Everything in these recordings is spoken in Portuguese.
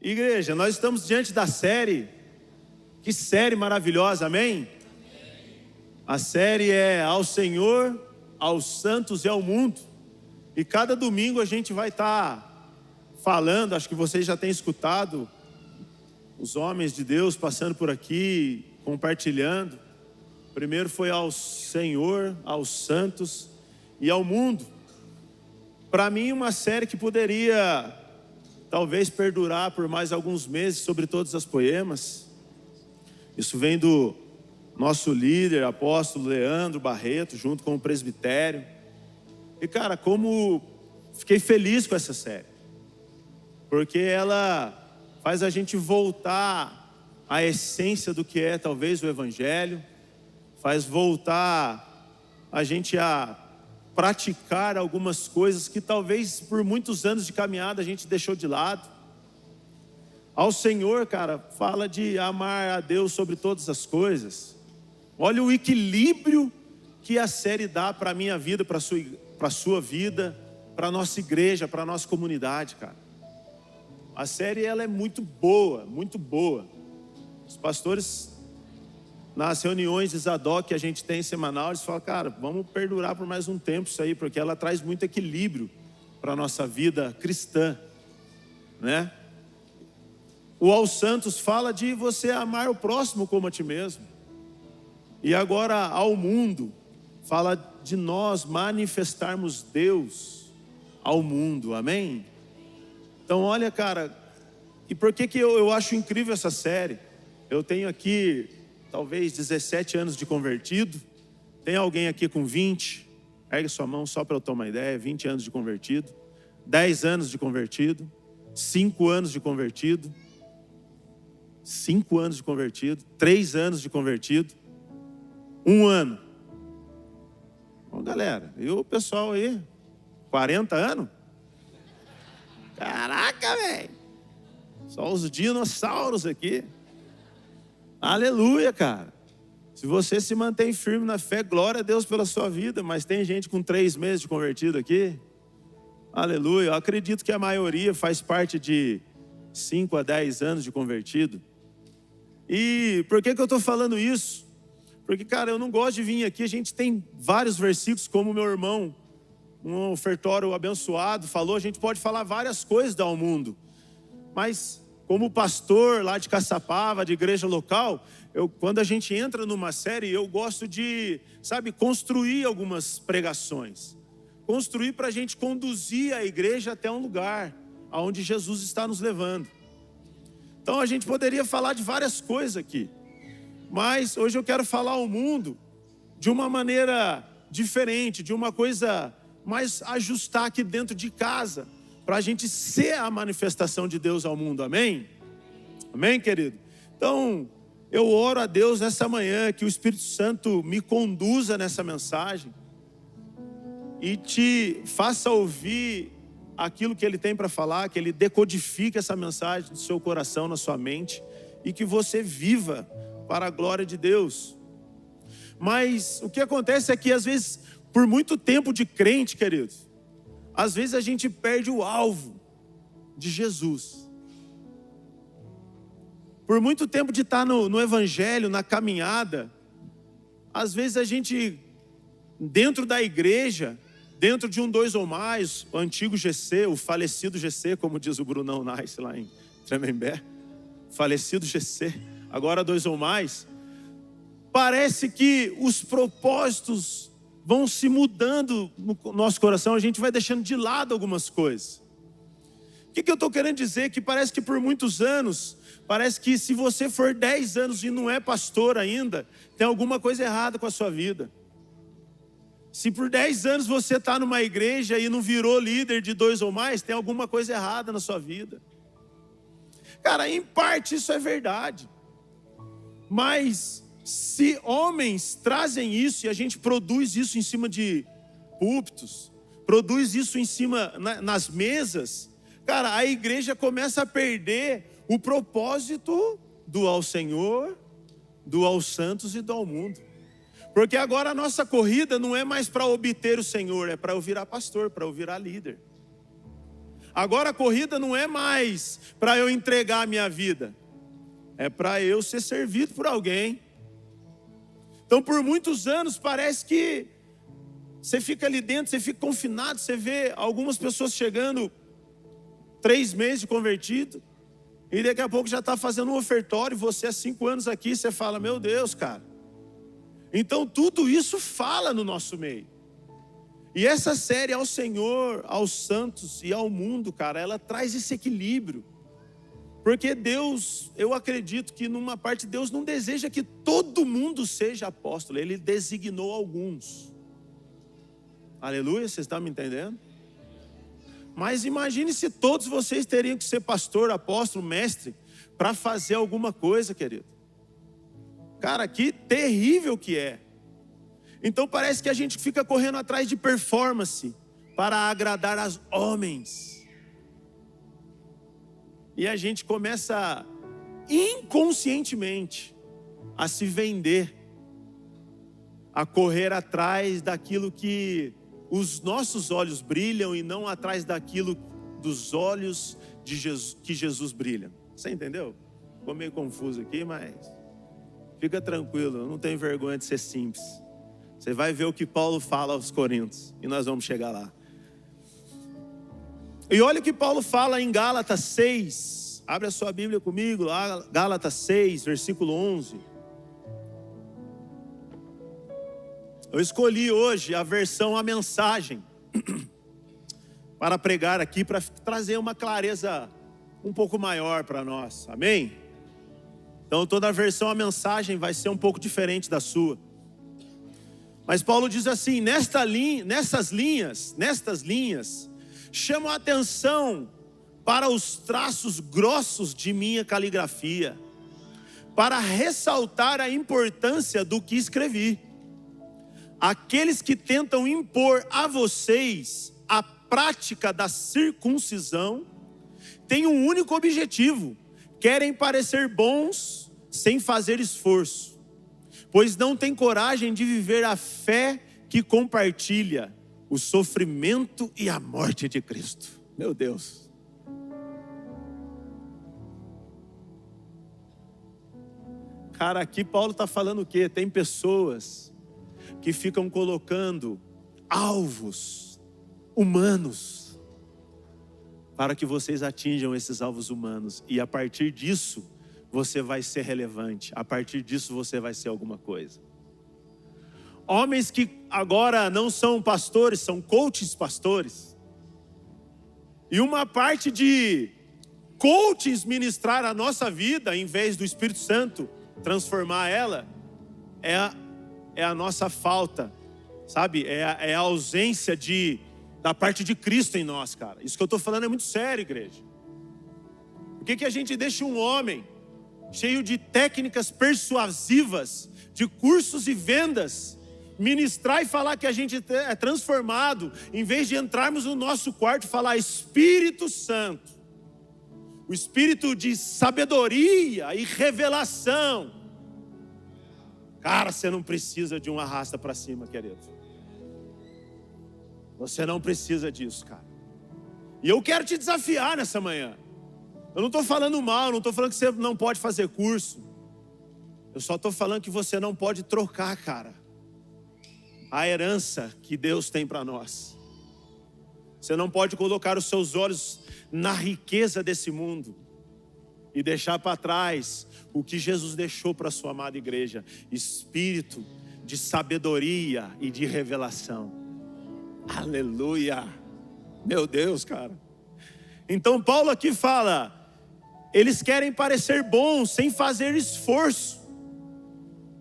Igreja, nós estamos diante da série. Que série maravilhosa, amém? A série é Ao Senhor, aos Santos e ao Mundo. E cada domingo a gente vai estar falando, acho que vocês já têm escutado os homens de Deus passando por aqui, compartilhando. Primeiro foi ao Senhor, aos Santos e ao Mundo. Para mim, uma série que poderia talvez perdurar por mais alguns meses sobre todas as poemas. Isso vem do nosso líder, apóstolo Leandro Barreto, junto com o presbitério. E cara, como fiquei feliz com essa série, porque ela faz a gente voltar à essência do que é talvez o Evangelho, faz voltar a gente a praticar algumas coisas que talvez por muitos anos de caminhada a gente deixou de lado. Ao Senhor, cara, fala de amar a Deus sobre todas as coisas. Olha o equilíbrio que a série dá para a minha vida, para a sua vida, para a nossa igreja, para a nossa comunidade, cara. A série, ela é muito boa, muito boa. Os pastores, nas reuniões de Zadok que a gente tem semanal, eles falam, cara, vamos perdurar por mais um tempo isso aí, porque ela traz muito equilíbrio para a nossa vida cristã, né? O Aos Santos fala de você amar o próximo como a ti mesmo. E agora ao mundo, fala de nós manifestarmos Deus ao mundo, amém? Então olha, cara, e por que eu acho incrível essa série? Eu tenho aqui talvez 17 anos de convertido. Tem alguém aqui com 20? Ergue sua mão só para eu tomar uma ideia. 20 anos de convertido, 10 anos de convertido, 5 anos de convertido, 5 anos de convertido, 3 anos de convertido, 1 ano. Bom, galera, e o pessoal aí, 40 anos? Caraca, velho! Só os dinossauros aqui. Aleluia, cara. Se você se mantém firme na fé, glória a Deus pela sua vida. Mas tem gente com 3 meses de convertido aqui. Aleluia. Eu acredito que a maioria faz parte de 5 a 10 anos de convertido. E por que eu estou falando isso? Porque, cara, eu não gosto de vir aqui. A gente tem vários versículos, como o meu irmão, um ofertório abençoado, falou. A gente pode falar várias coisas ao mundo. Mas como pastor lá de Caçapava, de igreja local, quando a gente entra numa série, eu gosto de, construir algumas pregações. Construir para a gente conduzir a igreja até um lugar aonde Jesus está nos levando. Então a gente poderia falar de várias coisas aqui. Mas hoje eu quero falar ao mundo de uma maneira diferente, de uma coisa mais ajustar aqui dentro de casa, para a gente ser a manifestação de Deus ao mundo, amém? Amém, querido? Então, eu oro a Deus nessa manhã, que o Espírito Santo me conduza nessa mensagem e te faça ouvir aquilo que Ele tem para falar, que Ele decodifique essa mensagem no seu coração, na sua mente, e que você viva para a glória de Deus. Mas o que acontece é que às vezes, por muito tempo de crente, queridos, às vezes a gente perde o alvo de Jesus. Por muito tempo de estar no Evangelho, na caminhada, às vezes a gente, dentro da igreja, dentro de um, 2 ou mais, o antigo GC, o falecido GC, como diz o Brunão Nice lá em Tremembé, falecido GC, agora 2 ou mais, parece que os propósitos vão se mudando no nosso coração, a gente vai deixando de lado algumas coisas. O que eu estou querendo dizer? Que parece que por muitos anos, parece que se você for 10 anos e não é pastor ainda, tem alguma coisa errada com a sua vida. Se por 10 anos você está numa igreja e não virou líder de 2 ou mais, tem alguma coisa errada na sua vida. Cara, em parte isso é verdade. Mas se homens trazem isso e a gente produz isso em cima de púlpitos, produz isso em cima nas mesas, cara, a igreja começa a perder o propósito do ao Senhor, do aos santos e do ao mundo. Porque agora a nossa corrida não é mais para obter o Senhor, é para eu virar pastor, para eu virar líder. Agora a corrida não é mais para eu entregar a minha vida, é para eu ser servido por alguém. Então por muitos anos parece que você fica ali dentro, você fica confinado, você vê algumas pessoas chegando 3 meses de convertido, e daqui a pouco já está fazendo um ofertório, você há 5 anos aqui, você fala, meu Deus, cara. Então tudo isso fala no nosso meio. E essa série ao Senhor, aos santos e ao mundo, cara, ela traz esse equilíbrio. Porque Deus, eu acredito que numa parte Deus não deseja que todo mundo seja apóstolo, Ele designou alguns. Aleluia, vocês estão me entendendo? Mas imagine se todos vocês teriam que ser pastor, apóstolo, mestre, para fazer alguma coisa, querido. Cara, que terrível que é. Então parece que a gente fica correndo atrás de performance para agradar aos homens. E a gente começa inconscientemente a se vender, a correr atrás daquilo que os nossos olhos brilham e não atrás daquilo dos olhos de Jesus, que Jesus brilha. Você entendeu? Ficou meio confuso aqui, mas fica tranquilo, eu não tenho vergonha de ser simples. Você vai ver o que Paulo fala aos Coríntios e nós vamos chegar lá. E olha o que Paulo fala em Gálatas 6. Abre a sua Bíblia comigo, lá, Gálatas 6, versículo 11. Eu escolhi hoje a versão, a mensagem, para pregar aqui, para trazer uma clareza um pouco maior para nós, amém? Então toda a versão, a mensagem vai ser um pouco diferente da sua. Mas Paulo diz assim, nestas linhas, chamo a atenção para os traços grossos de minha caligrafia, para ressaltar a importância do que escrevi. Aqueles que tentam impor a vocês a prática da circuncisão têm um único objetivo: querem parecer bons sem fazer esforço, pois não têm coragem de viver a fé que compartilha o sofrimento e a morte de Cristo. Meu Deus. Cara, aqui Paulo está falando o quê? Tem pessoas que ficam colocando alvos humanos para que vocês atinjam esses alvos humanos. E a partir disso, você vai ser relevante. A partir disso, você vai ser alguma coisa. Homens que agora não são pastores, são coaches pastores. E uma parte de coaches ministrar a nossa vida, em vez do Espírito Santo transformar ela, é a nossa falta, sabe? É a ausência da parte de Cristo em nós, cara. Isso que eu estou falando é muito sério, igreja. Por que a gente deixa um homem cheio de técnicas persuasivas, de cursos e vendas, ministrar e falar que a gente é transformado, em vez de entrarmos no nosso quarto e falar Espírito Santo, o Espírito de sabedoria e revelação? Cara, você não precisa de um arrasta para cima, querido. Você não precisa disso, cara. E eu quero te desafiar nessa manhã. Eu não estou falando mal, não estou falando que você não pode fazer curso. Eu só estou falando que você não pode trocar, cara, a herança que Deus tem para nós. Você não pode colocar os seus olhos na riqueza desse mundo e deixar para trás o que Jesus deixou para a sua amada igreja: espírito de sabedoria e de revelação. Aleluia. Meu Deus, cara. Então Paulo aqui fala, eles querem parecer bons sem fazer esforço,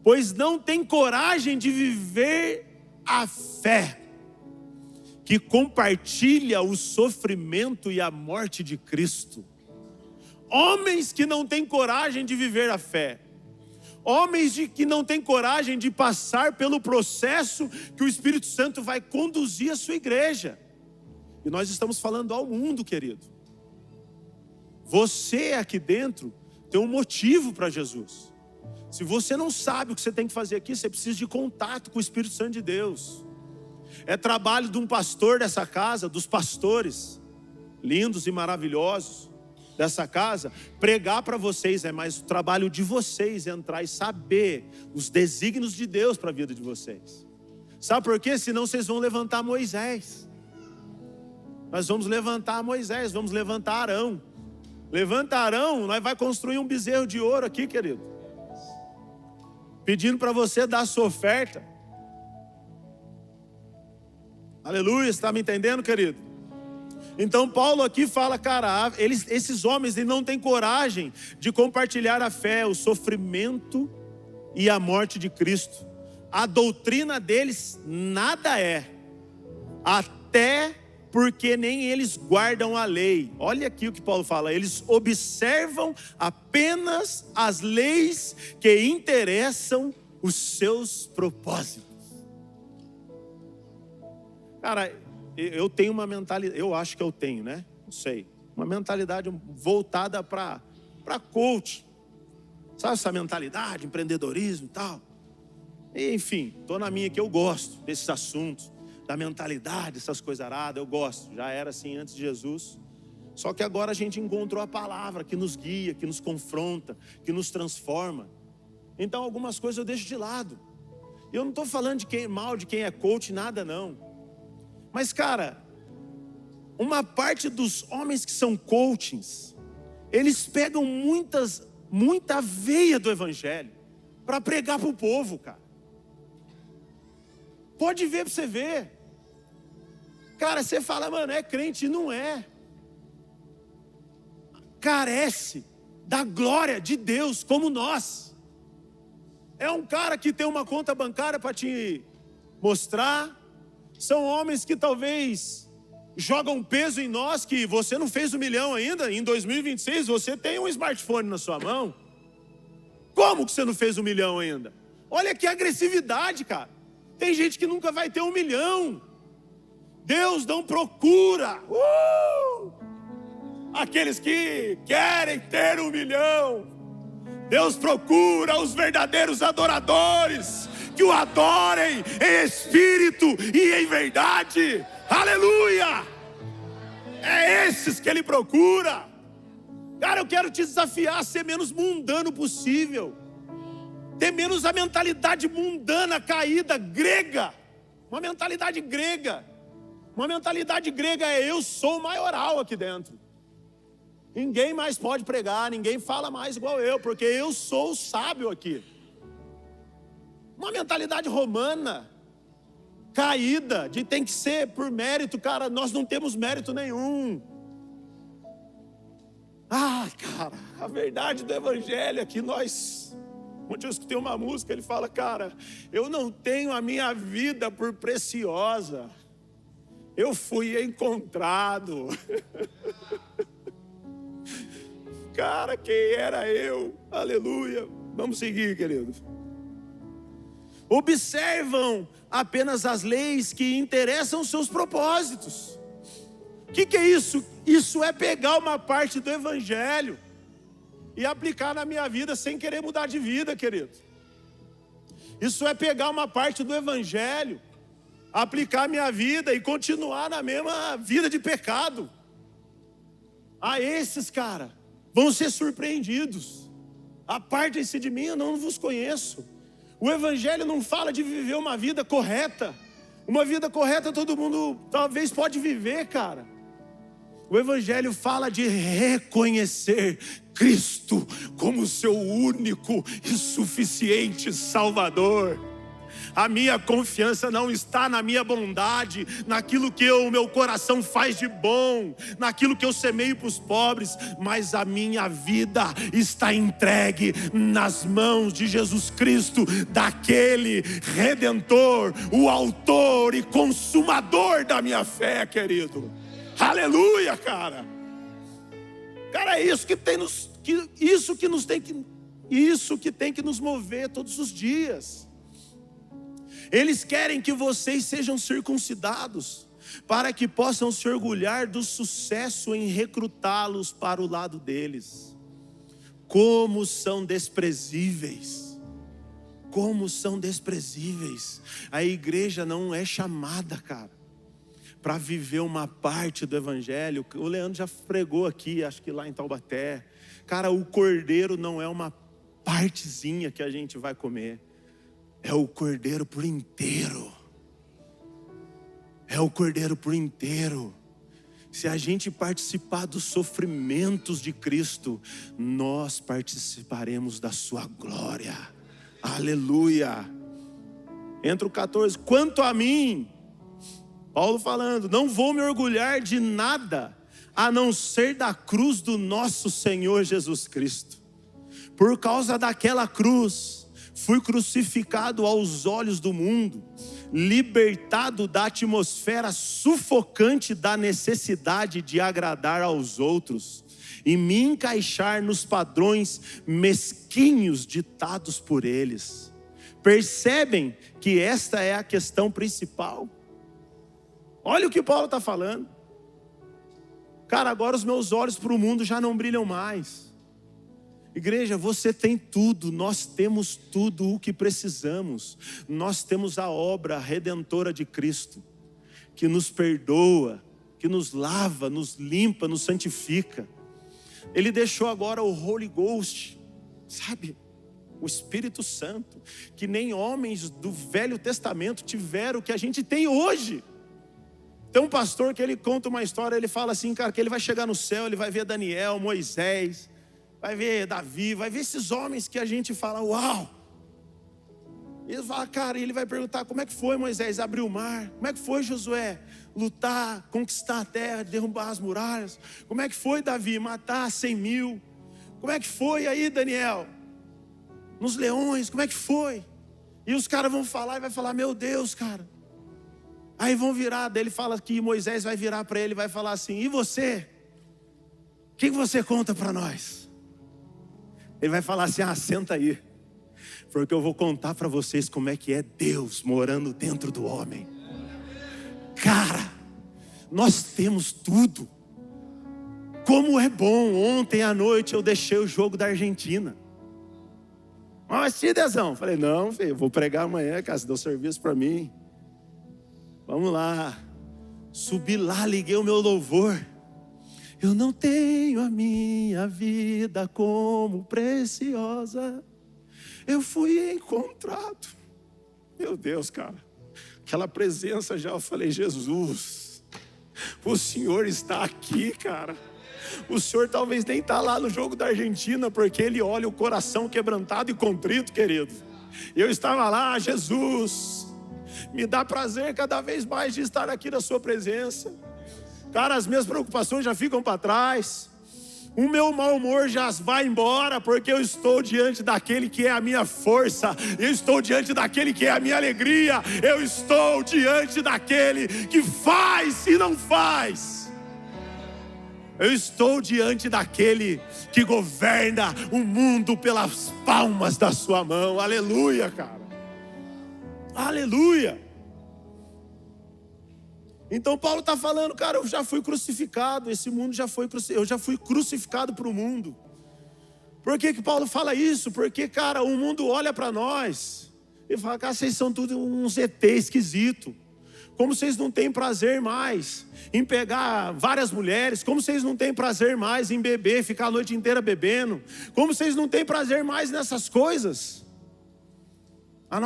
pois não têm coragem de viver a fé que compartilha o sofrimento e a morte de Cristo. Homens que não têm coragem de viver a fé. Homens que não têm coragem de passar pelo processo que o Espírito Santo vai conduzir a sua igreja. E nós estamos falando ao mundo, querido. Você aqui dentro tem um motivo para Jesus. Se você não sabe o que você tem que fazer aqui, você precisa de contato com o Espírito Santo de Deus. É trabalho de um pastor dessa casa, dos pastores, lindos e maravilhosos dessa casa, pregar para vocês é mais o trabalho de vocês entrar e saber os desígnios de Deus para a vida de vocês. Sabe por quê? Senão vocês vão levantar Moisés. Nós vamos levantar Moisés, vamos levantar Arão. Levanta Arão, nós vamos construir um bezerro de ouro aqui, querido. Pedindo para você dar a sua oferta. Aleluia, está me entendendo, querido? Então Paulo aqui fala, cara, esses homens eles não têm coragem de compartilhar a fé, o sofrimento e a morte de Cristo. A doutrina deles nada é, até porque nem eles guardam a lei. Olha aqui o que Paulo fala, eles observam apenas as leis que interessam os seus propósitos. Cara, eu tenho uma mentalidade, eu acho que eu tenho, né? Não sei, uma mentalidade voltada para coach. Sabe essa mentalidade, empreendedorismo e tal? Enfim, estou na minha que eu gosto desses assuntos, da mentalidade, essas coisas aradas, eu gosto. Já era assim antes de Jesus. Só que agora a gente encontrou a palavra que nos guia, que nos confronta, que nos transforma. Então algumas coisas eu deixo de lado. Eu não estou falando mal de quem é coach, nada não. Mas cara, uma parte dos homens que são coachings, eles pegam muita veia do evangelho para pregar para o povo, cara. Pode ver para você ver. Cara, você fala, mano, é crente, não é. Carece da glória de Deus como nós. É um cara que tem uma conta bancária para te mostrar. São homens que talvez jogam peso em nós, que você não fez 1 milhão ainda. Em 2026 você tem um smartphone na sua mão. Como que você não fez 1 milhão ainda? Olha que agressividade, cara. Tem gente que nunca vai ter 1 milhão. Deus não procura aqueles que querem ter 1 milhão. Deus procura os verdadeiros adoradores, que o adorem em espírito e em verdade. Aleluia! É esses que Ele procura. Cara, eu quero te desafiar a ser menos mundano possível. Ter menos a mentalidade mundana, caída, grega. Uma mentalidade grega. Uma mentalidade grega é eu sou maioral aqui dentro. Ninguém mais pode pregar, ninguém fala mais igual eu, porque eu sou o sábio aqui. Uma mentalidade romana, caída, de tem que ser por mérito, cara, nós não temos mérito nenhum. Cara, a verdade do evangelho é que nós... Ontem eu escutei uma música, ele fala, cara, eu não tenho a minha vida por preciosa. Eu fui encontrado. Cara, quem era eu? Aleluia. Vamos seguir, querido. Observam apenas as leis que interessam os seus propósitos. O que é isso? Isso é pegar uma parte do evangelho e aplicar na minha vida sem querer mudar de vida, querido. Isso é pegar uma parte do evangelho, aplicar a minha vida e continuar na mesma vida de pecado. Esses, cara, vão ser surpreendidos. Apartem-se de mim, eu não vos conheço. O evangelho não fala de viver uma vida correta. Uma vida correta todo mundo talvez pode viver, cara. O evangelho fala de reconhecer Cristo como seu único e suficiente Salvador. A minha confiança não está na minha bondade, naquilo que o meu coração faz de bom, naquilo que eu semeio para os pobres, mas a minha vida está entregue nas mãos de Jesus Cristo, daquele Redentor, o autor e consumador da minha fé, querido. Aleluia, cara. Cara, é isso que tem que nos mover todos os dias. Eles querem que vocês sejam circuncidados, para que possam se orgulhar do sucesso em recrutá-los para o lado deles. Como são desprezíveis. Como são desprezíveis. A igreja não é chamada, cara, para viver uma parte do evangelho. O Leandro já pregou aqui, acho que lá em Taubaté. Cara, o cordeiro não é uma partezinha que a gente vai comer. É o cordeiro por inteiro. É o cordeiro por inteiro. Se a gente participar dos sofrimentos de Cristo, nós participaremos da sua glória. Aleluia. Entra o 14. Quanto a mim, Paulo falando, não vou me orgulhar de nada, a não ser da cruz do nosso Senhor Jesus Cristo. Por causa daquela cruz, fui crucificado aos olhos do mundo, libertado da atmosfera sufocante da necessidade de agradar aos outros e me encaixar nos padrões mesquinhos ditados por eles. Percebem que esta é a questão principal? Olha o que Paulo está falando. Cara, agora os meus olhos para o mundo já não brilham mais. Igreja, você tem tudo, nós temos tudo o que precisamos. Nós temos a obra redentora de Cristo, que nos perdoa, que nos lava, nos limpa, nos santifica. Ele deixou agora o Holy Ghost, sabe? O Espírito Santo, que nem homens do Velho Testamento tiveram o que a gente tem hoje. Tem um pastor que ele conta uma história, ele fala assim, cara, que ele vai chegar no céu, ele vai ver Daniel, Moisés, vai ver Davi, vai ver esses homens que a gente fala, uau. E ele fala, cara, e ele vai perguntar, como é que foi Moisés abrir o mar? Como é que foi Josué lutar, conquistar a terra, derrubar as muralhas? Como é que foi Davi matar 100.000? Como é que foi aí Daniel? Nos leões, como é que foi? E os caras vão falar e vai falar, meu Deus, cara. Aí vão virar, daí ele fala que Moisés vai virar para ele e vai falar assim, e você? O que você conta para nós? Ele vai falar assim, senta aí, porque eu vou contar para vocês como é que é Deus morando dentro do homem. Cara, nós temos tudo. Como é bom, ontem à noite eu deixei o jogo da Argentina. Mas Tidezão, falei, não filho, eu vou pregar amanhã, cara, você deu serviço para mim. Vamos lá, subi lá, liguei o meu louvor. Eu não tenho a minha vida como preciosa, eu fui encontrado. Meu Deus, cara, aquela presença já, eu falei, Jesus, o Senhor está aqui, cara. O Senhor talvez nem está lá no jogo da Argentina, porque Ele olha o coração quebrantado e contrito, querido. Eu estava lá, Jesus, me dá prazer cada vez mais de estar aqui na sua presença. Cara, as minhas preocupações já ficam para trás. O meu mau humor já vai embora, porque eu estou diante daquele que é a minha força. Eu estou diante daquele que é a minha alegria. Eu estou diante daquele que faz e não faz. Eu estou diante daquele que governa o mundo pelas palmas da sua mão. Aleluia, cara. Aleluia. Então Paulo está falando, cara, eu já fui crucificado, esse mundo já foi crucificado, eu já fui crucificado para o mundo. Por que Paulo fala isso? Porque, cara, o mundo olha para nós e fala, cara, vocês são tudo uns ET esquisito. Como vocês não têm prazer mais em pegar várias mulheres, como vocês não têm prazer mais em beber, ficar a noite inteira bebendo, como vocês não têm prazer mais nessas coisas. O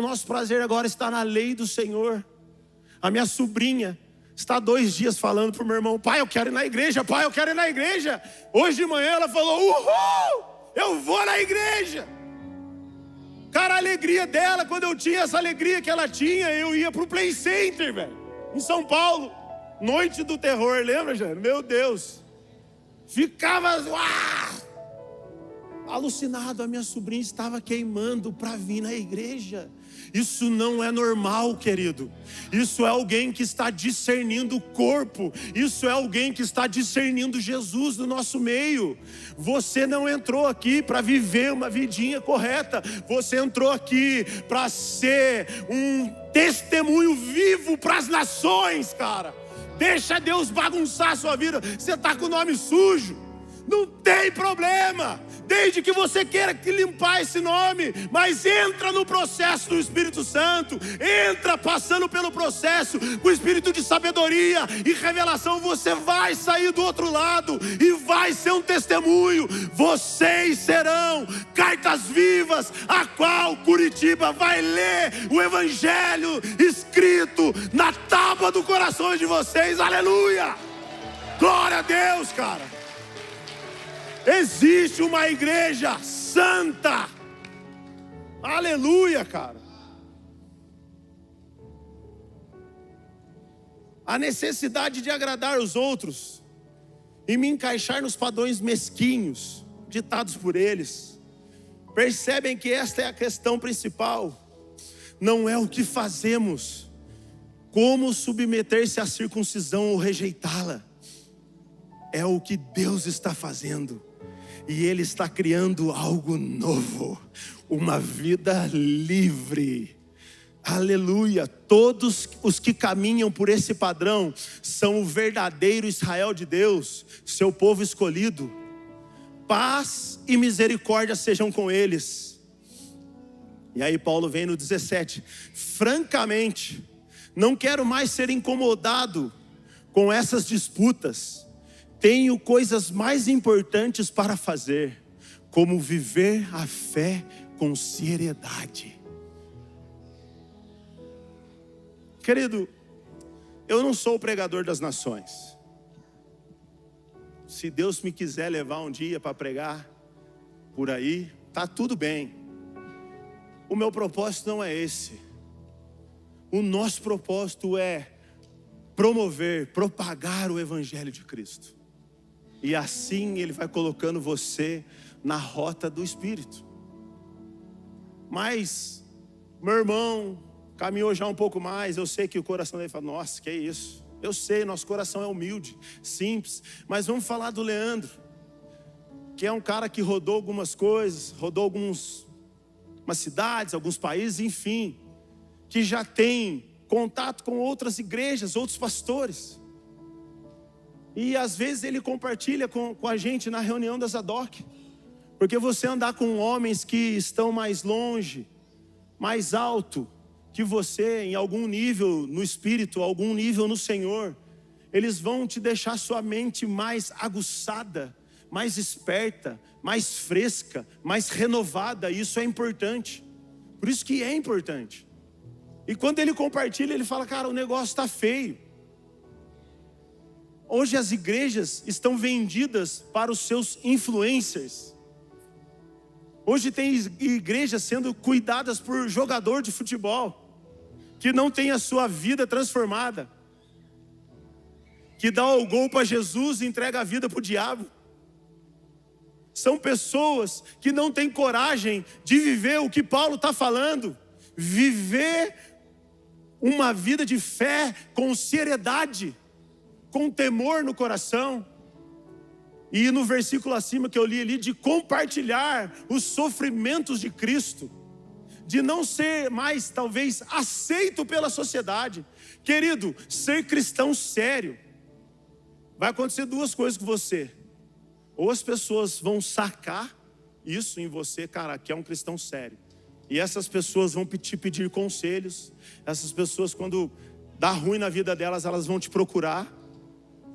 nosso prazer agora está na lei do Senhor. A minha sobrinha está 2 dias falando para o meu irmão, pai, eu quero ir na igreja, pai, eu quero ir na igreja. Hoje de manhã ela falou, uhul, eu vou na igreja. Cara, a alegria dela, quando eu tinha essa alegria que ela tinha, eu ia para o Play Center, velho, em São Paulo, noite do terror, lembra, Jânio? Meu Deus, ficava alucinado, a minha sobrinha estava queimando para vir na igreja. Isso não é normal, querido. Isso é alguém que está discernindo o corpo. Isso é alguém que está discernindo Jesus no nosso meio. Você não entrou aqui para viver uma vidinha correta. Você entrou aqui para ser um testemunho vivo para as nações, cara. Deixa Deus bagunçar a sua vida. Você está com o nome sujo. Não tem problema. desde que você queira limpar esse nome, mas entra no processo do Espírito Santo, entra passando pelo processo com o espírito de sabedoria e revelação. Você vai sair do outro lado e vai ser um testemunho. Vocês serão cartas vivas, a qual Curitiba vai ler o Evangelho escrito na tábua do coração de vocês. Aleluia! Glória a Deus, cara. Existe uma igreja santa. Aleluia, cara. A necessidade de agradar os outros e me encaixar nos padrões mesquinhos ditados por eles. Percebem que esta é a questão principal. Não é o que fazemos, como submeter-se à circuncisão ou rejeitá-la. É o que Deus está fazendo. E Ele está criando algo novo, uma vida livre. Aleluia. Todos os que caminham por esse padrão são o verdadeiro Israel de Deus, seu povo escolhido. Paz e misericórdia sejam com eles. E aí Paulo vem no 17: francamente, não quero mais ser incomodado com essas disputas. Tenho coisas mais importantes para fazer, como viver a fé com seriedade. Querido, eu não sou o pregador das nações. Se Deus me quiser levar um dia para pregar por aí, tá tudo bem. O meu propósito não é esse. O nosso propósito é promover, propagar o Evangelho de Cristo. E assim Ele vai colocando você na rota do Espírito. Mas, meu irmão, caminhou já um pouco mais, eu sei que o coração dele fala: nossa, que é isso? Eu sei, nosso coração é humilde, simples. Mas vamos falar do Leandro, que é um cara que rodou algumas coisas, rodou algumas cidades, alguns países, enfim, que já tem contato com outras igrejas, outros pastores. E às vezes ele compartilha com a gente na reunião da Zadok. Porque você andar com homens que estão mais longe, mais alto que você, em algum nível no Espírito, algum nível no Senhor, eles vão te deixar sua mente mais aguçada, mais esperta, mais fresca, mais renovada. Isso é importante. Por isso que é importante. E quando ele compartilha, ele fala: cara, o negócio está feio. Hoje as igrejas estão vendidas para os seus influencers. Hoje tem igrejas sendo cuidadas por jogador de futebol, que não tem a sua vida transformada, que dá o gol para Jesus e entrega a vida para o diabo. São pessoas que não têm coragem de viver o que Paulo está falando. Viver uma vida de fé com seriedade, com temor no coração. E no versículo acima que eu li ali, de compartilhar os sofrimentos de Cristo, de não ser mais talvez aceito pela sociedade. Querido, ser cristão sério, vai acontecer duas coisas com você: ou as pessoas vão sacar isso em você, cara, que é um cristão sério, e essas pessoas vão te pedir conselhos. Essas pessoas, quando dá ruim na vida delas, elas vão te procurar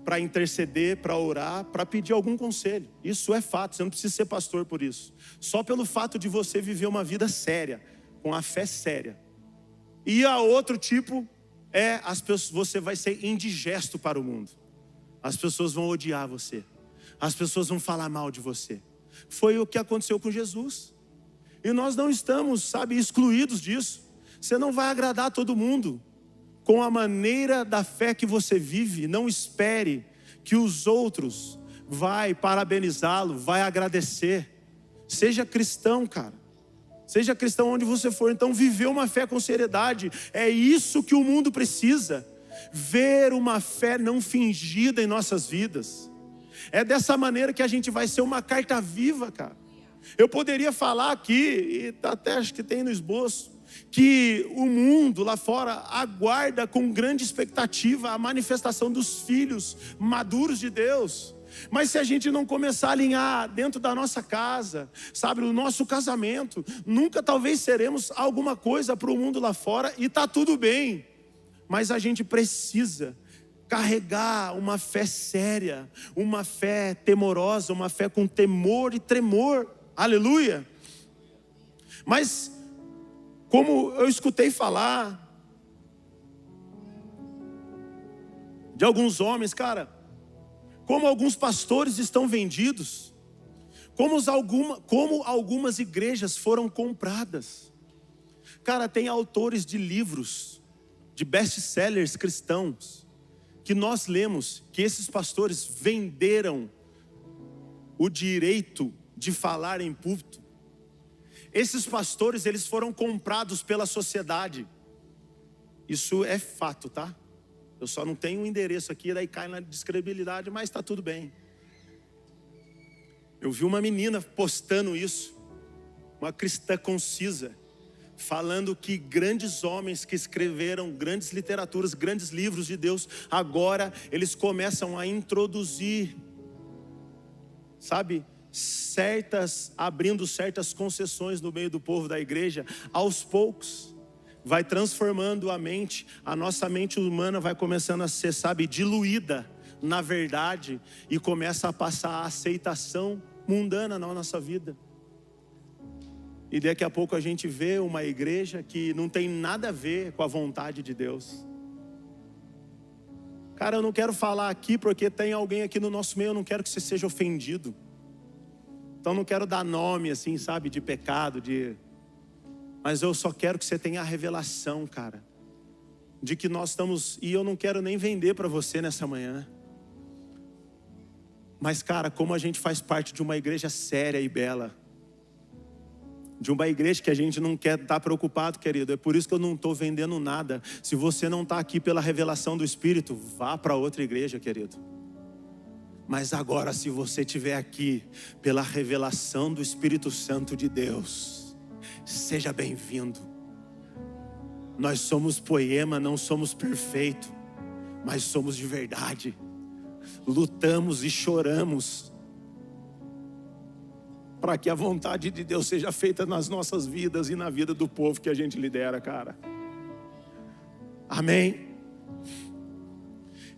para interceder, para orar, para pedir algum conselho. Isso é fato, você não precisa ser pastor por isso. Só pelo fato de você viver uma vida séria, com a fé séria. E a outro tipo é as pessoas, você vai ser indigesto para o mundo. As pessoas vão odiar você. As pessoas vão falar mal de você. Foi o que aconteceu com Jesus. E nós não estamos, excluídos disso. Você não vai agradar todo mundo com a maneira da fé que você vive. Não espere que os outros vai parabenizá-lo, vai agradecer. Seja cristão, cara. Seja cristão onde você for. Então, viver uma fé com seriedade, é isso que o mundo precisa. Ver uma fé não fingida em nossas vidas. É dessa maneira que a gente vai ser uma carta viva, cara. Eu poderia falar aqui, e até acho que tem no esboço, que o mundo lá fora aguarda com grande expectativa a manifestação dos filhos maduros de Deus. Mas se a gente não começar a alinhar dentro da nossa casa, sabe, no nosso casamento, nunca talvez seremos alguma coisa para o mundo lá fora, e está tudo bem. Mas a gente precisa carregar uma fé séria, uma fé temorosa, uma fé com temor e tremor. Aleluia! Mas, como eu escutei falar de alguns homens, cara, como alguns pastores estão vendidos, como algumas igrejas foram compradas. Cara, tem autores de livros, de best-sellers cristãos, que nós lemos, que esses pastores venderam o direito de falar em púlpito. Esses pastores, eles foram comprados pela sociedade. Isso é fato, tá? Eu só não tenho um endereço aqui, daí cai na descredibilidade, mas está tudo bem. Eu vi uma menina postando isso, uma cristã concisa, falando que grandes homens que escreveram grandes literaturas, grandes livros de Deus, agora eles começam a introduzir, sabe, abrindo certas concessões no meio do povo da igreja, aos poucos. Vai transformando a mente, a nossa mente humana vai começando a ser, sabe, diluída na verdade, e começa a passar a aceitação mundana na nossa vida. E daqui a pouco a gente vê uma igreja que não tem nada a ver com a vontade de Deus. Cara, eu não quero falar aqui porque tem alguém aqui no nosso meio, eu não quero que você seja ofendido. Então não quero dar nome assim, sabe, de pecado, mas eu só quero que você tenha a revelação, cara, de que nós estamos, e eu não quero nem vender para você nessa manhã. Mas cara, como a gente faz parte de uma igreja séria e bela, de uma igreja que a gente não quer estar preocupado, querido. É por isso que eu não estou vendendo nada. Se você não está aqui pela revelação do Espírito, vá para outra igreja, querido. Mas agora, se você estiver aqui pela revelação do Espírito Santo de Deus, seja bem-vindo. Nós somos poema, não somos perfeito, mas somos de verdade. Lutamos e choramos para que a vontade de Deus seja feita nas nossas vidas e na vida do povo que a gente lidera, cara. Amém?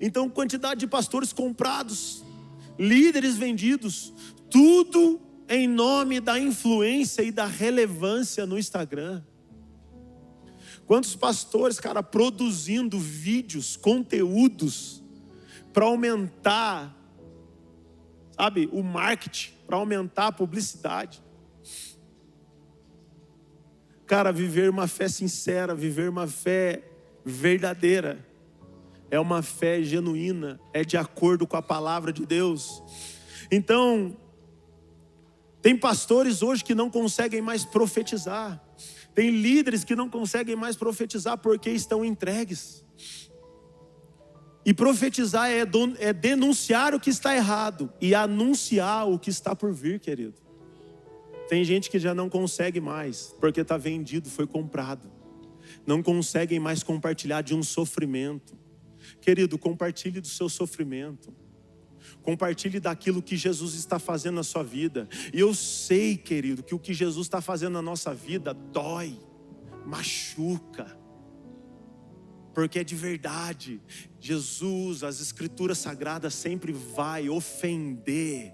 Então, quantidade de pastores comprados, líderes vendidos, tudo em nome da influência e da relevância no Instagram. Quantos pastores, cara, produzindo vídeos, conteúdos para aumentar, sabe, o marketing, para aumentar a publicidade. Cara, viver uma fé sincera, viver uma fé verdadeira, é uma fé genuína, é de acordo com a palavra de Deus. Então, tem pastores hoje que não conseguem mais profetizar, tem líderes que não conseguem mais profetizar porque estão entregues. E profetizar é denunciar o que está errado e anunciar o que está por vir, querido. Tem gente que já não consegue mais, porque está vendido, foi comprado. Não conseguem mais compartilhar de um sofrimento. Querido, compartilhe do seu sofrimento. Compartilhe daquilo que Jesus está fazendo na sua vida. E eu sei, querido, que o que Jesus está fazendo na nossa vida dói, machuca. Porque é de verdade. Jesus, as escrituras sagradas sempre vai ofender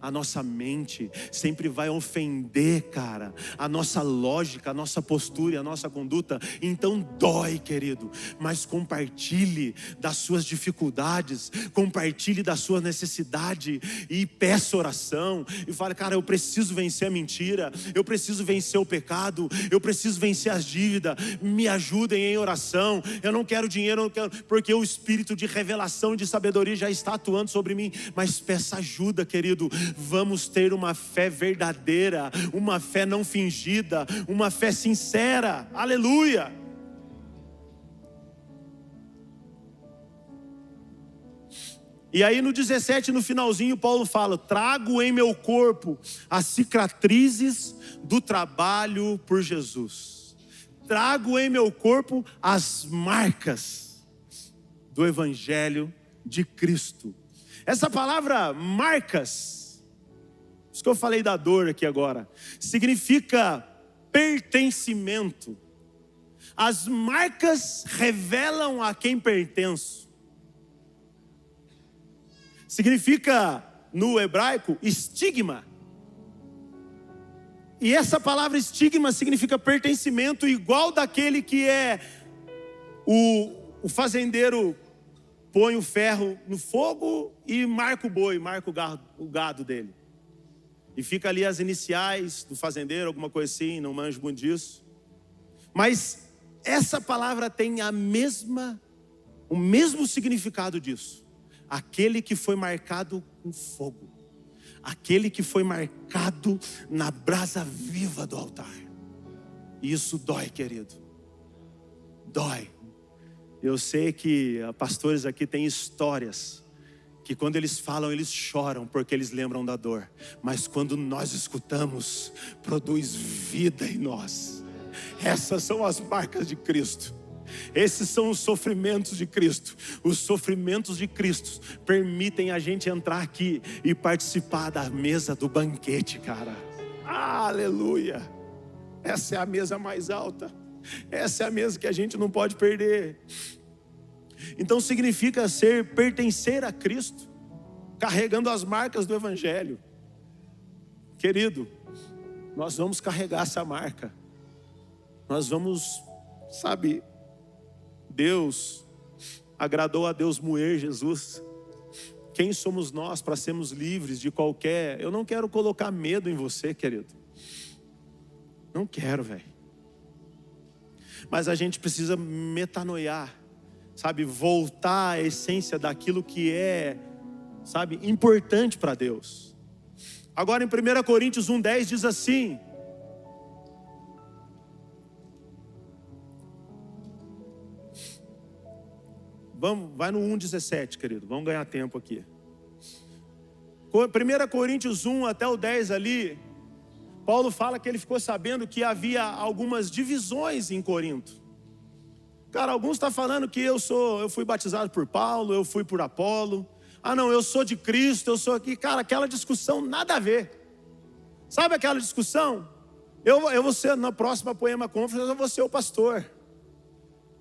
a nossa mente, sempre vai ofender, cara, a nossa lógica, a nossa postura e a nossa conduta. Então dói, querido, mas compartilhe das suas dificuldades, compartilhe da sua necessidade e peça oração e fale, cara, eu preciso vencer a mentira, eu preciso vencer o pecado, eu preciso vencer as dívidas, me ajudem em oração. Eu não quero dinheiro, eu não quero, porque o espírito de revelação e de sabedoria já está atuando sobre mim. Mas peça ajuda, querido. Vamos ter uma fé verdadeira, uma fé não fingida, uma fé sincera. Aleluia! E aí no 17, no finalzinho, Paulo fala: trago em meu corpo as cicatrizes do trabalho por Jesus. Trago em meu corpo as marcas do Evangelho de Cristo. Essa palavra marcas, isso que eu falei da dor aqui agora, significa pertencimento. As marcas revelam a quem pertenço. Significa, no hebraico, estigma. E essa palavra estigma significa pertencimento, igual daquele que é o fazendeiro põe o ferro no fogo e marca o boi, marca o gado dele. E fica ali as iniciais do fazendeiro, alguma coisa assim, não manjo muito disso. Mas essa palavra tem o mesmo significado disso. Aquele que foi marcado com fogo. Aquele que foi marcado na brasa viva do altar. E isso dói, querido. Dói. Eu sei que pastores aqui têm histórias que quando eles falam, eles choram porque eles lembram da dor. Mas quando nós escutamos, produz vida em nós. Essas são as marcas de Cristo. Esses são os sofrimentos de Cristo. Os sofrimentos de Cristo permitem a gente entrar aqui e participar da mesa do banquete, cara. Aleluia! Essa é a mesa mais alta. Essa é a mesa que a gente não pode perder. Então significa pertencer a Cristo, carregando as marcas do Evangelho. Querido, nós vamos carregar essa marca. Nós vamos, Deus, agradou a Deus moer Jesus. Quem somos nós para sermos livres de qualquer... Eu não quero colocar medo em você, querido. Não quero, velho. Mas a gente precisa metanoiar, voltar à essência daquilo que é, importante para Deus. Agora em 1 Coríntios 1:10 diz assim: vai no 1:17, querido, vamos ganhar tempo aqui. 1 Coríntios 1 até o 10 ali, Paulo fala que ele ficou sabendo que havia algumas divisões em Corinto. Cara, alguns estão falando que eu fui batizado por Paulo, eu fui por Apolo. Ah não, eu sou de Cristo, eu sou aqui. Cara, aquela discussão nada a ver. Sabe aquela discussão? Eu vou ser, na próxima Poema Conference, eu vou ser o pastor.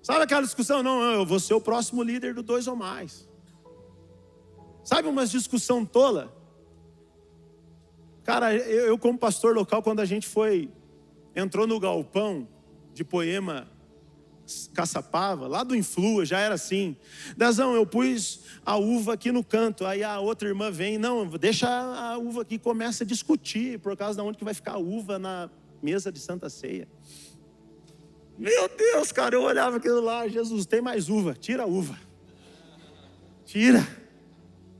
Sabe aquela discussão? Não, eu vou ser o próximo líder do 2 ou mais. Sabe uma discussão tola? Cara, eu como pastor local, quando a gente entrou no galpão de Poema Caçapava, lá do Influa, já era assim: Dezão, eu pus a uva aqui no canto. Aí a outra irmã vem: não, deixa a uva aqui, começa a discutir por causa de onde que vai ficar a uva na mesa de Santa Ceia. Meu Deus, cara, eu olhava aquilo lá: Jesus, tem mais uva, tira a uva. Tira.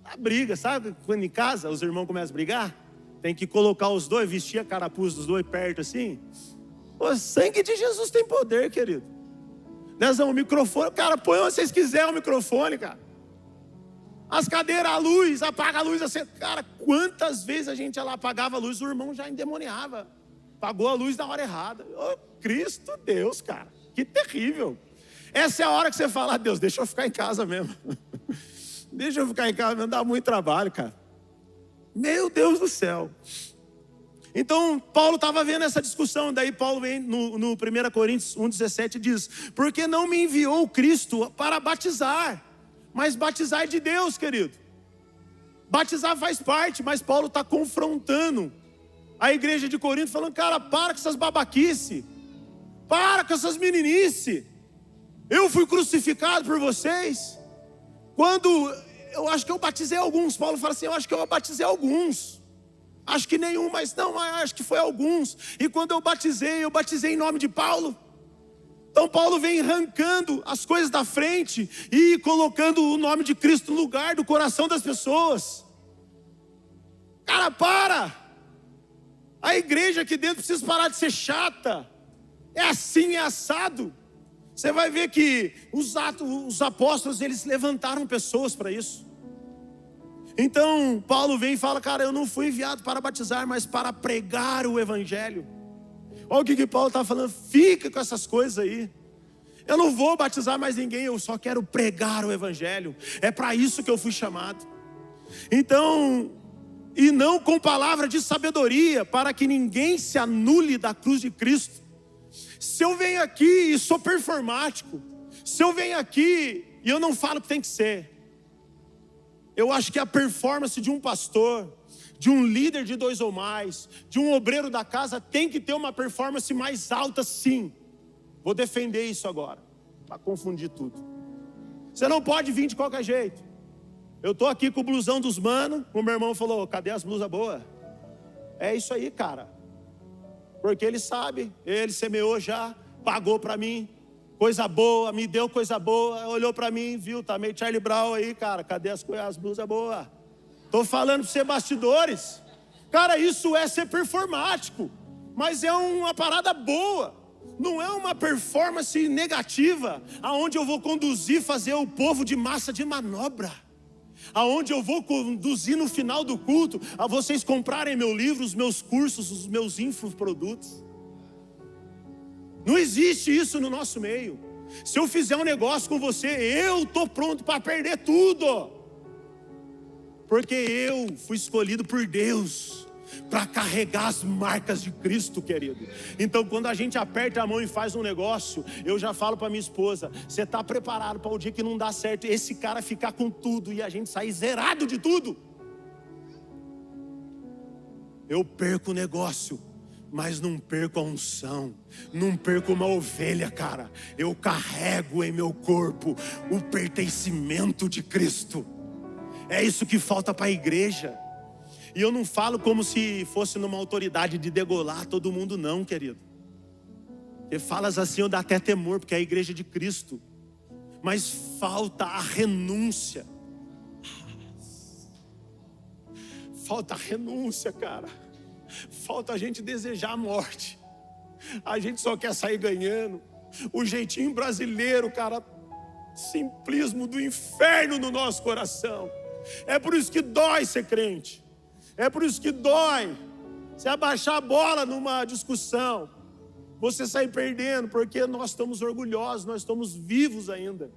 A briga, sabe? Quando em casa os irmãos começam a brigar, tem que colocar os dois, vestir a carapuça dos dois perto assim. O sangue de Jesus tem poder, querido. Dezão, o microfone, cara, põe onde vocês quiserem o microfone, cara. As cadeiras, a luz, apaga a luz assim. Cara, quantas vezes a gente ia lá, apagava a luz, o irmão já endemoniava. Apagou a luz na hora errada. Oh, Cristo Deus, cara, que terrível. Essa é a hora que você fala: Deus, deixa eu ficar em casa mesmo. Deixa eu ficar em casa mesmo, dá muito trabalho, cara. Meu Deus do céu. Então Paulo estava vendo essa discussão. Daí Paulo vem no 1 Coríntios 1:17 diz: porque não me enviou Cristo para batizar, mas batizar é de Deus, querido. Batizar faz parte, mas Paulo está confrontando a igreja de Corinto, falando: cara, para com essas babaquice, para com essas meninice. Eu fui crucificado por vocês. Quando eu acho que eu batizei alguns, Paulo fala assim: eu acho que eu batizei alguns. Acho que nenhum, mas não, acho que foi alguns. E quando eu batizei em nome de Paulo. Então Paulo vem arrancando as coisas da frente e colocando o nome de Cristo no lugar do coração das pessoas. Cara, para! A igreja aqui dentro precisa parar de ser chata. É assim, é assado. Você vai ver que os apóstolos, eles levantaram pessoas para isso. Então Paulo vem e fala: cara, eu não fui enviado para batizar, mas para pregar o Evangelho. Olha o que Paulo está falando: fica com essas coisas aí. Eu não vou batizar mais ninguém, eu só quero pregar o Evangelho. É para isso que eu fui chamado. Então, e não com palavra de sabedoria, para que ninguém se anule da cruz de Cristo. Se eu venho aqui e sou performático, se eu venho aqui e eu não falo o que tem que ser, eu acho que a performance de um pastor, de um líder de 2 ou mais, de um obreiro da casa, tem que ter uma performance mais alta, sim. Vou defender isso agora, para confundir tudo. Você não pode vir de qualquer jeito. Eu estou aqui com o blusão dos manos, o meu irmão falou, cadê as blusas boas? É isso aí, cara. Porque ele sabe, ele semeou já, pagou para mim, coisa boa, me deu coisa boa, olhou para mim, viu, tá meio Charlie Brown aí, cara, cadê as blusas boas? Estou falando para você, bastidores. Cara, isso é ser performático, mas é uma parada boa. Não é uma performance negativa, aonde eu vou conduzir, fazer o povo de massa de manobra. Aonde eu vou conduzir no final do culto, a vocês comprarem meu livro, os meus cursos, os meus infoprodutos. Não existe isso no nosso meio. Se eu fizer um negócio com você, eu estou pronto para perder tudo. Porque eu fui escolhido por Deus para carregar as marcas de Cristo, querido. Então, quando a gente aperta a mão e faz um negócio, eu já falo para minha esposa, você está preparado para o dia que não dá certo, esse cara ficar com tudo e a gente sair zerado de tudo? Eu perco o negócio, mas não perco a unção, não perco uma ovelha, cara. Eu carrego em meu corpo o pertencimento de Cristo. É isso que falta para a igreja. E eu não falo como se fosse numa autoridade de degolar todo mundo, não, querido. Porque falas assim, eu dá até temor, porque é a igreja de Cristo. Mas falta a renúncia. Falta a renúncia, cara. Falta a gente desejar a morte. A gente só quer sair ganhando. O jeitinho brasileiro, cara, simplismo do inferno no nosso coração. É por isso que dói ser crente. É por isso que dói você abaixar a bola numa discussão, você sair perdendo, porque nós estamos orgulhosos, nós estamos vivos ainda.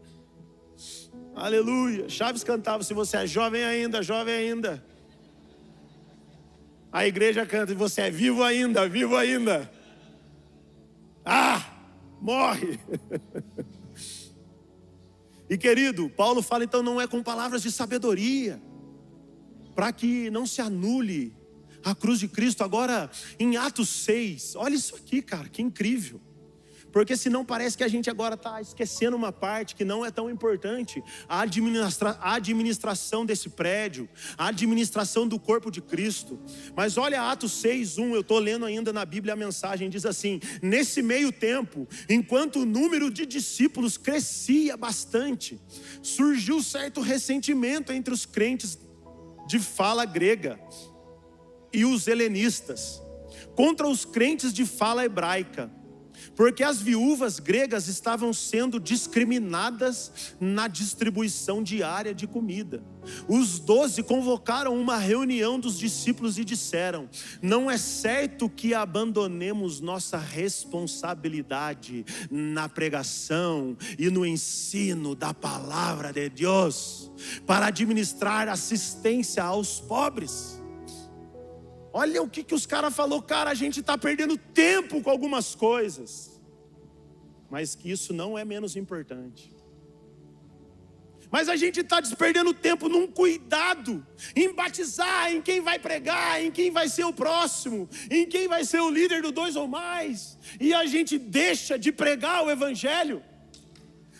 Aleluia. Chaves cantava, se você é jovem ainda, jovem ainda. A igreja canta, e você é vivo ainda, vivo ainda. Ah, morre. E querido, Paulo fala então, não é com palavras de sabedoria, para que não se anule a cruz de Cristo. Agora em Atos 6, olha isso aqui, cara, que incrível. Porque senão parece que a gente agora está esquecendo uma parte que não é tão importante. A administração desse prédio, a administração do corpo de Cristo. Mas olha Atos 6:1, eu estou lendo ainda na Bíblia a mensagem, diz assim: nesse meio tempo, enquanto o número de discípulos crescia bastante, surgiu certo ressentimento entre os crentes de fala grega e os helenistas contra os crentes de fala hebraica, porque as viúvas gregas estavam sendo discriminadas na distribuição diária de comida. Os 12 convocaram uma reunião dos discípulos e disseram: não é certo que abandonemos nossa responsabilidade na pregação e no ensino da palavra de Deus para administrar assistência aos pobres. Olha o que os caras falaram, cara, a gente está perdendo tempo com algumas coisas, mas que isso não é menos importante. Mas a gente está perdendo tempo num cuidado, em batizar, em quem vai pregar, em quem vai ser o próximo, em quem vai ser o líder do 2 ou mais, e a gente deixa de pregar o evangelho,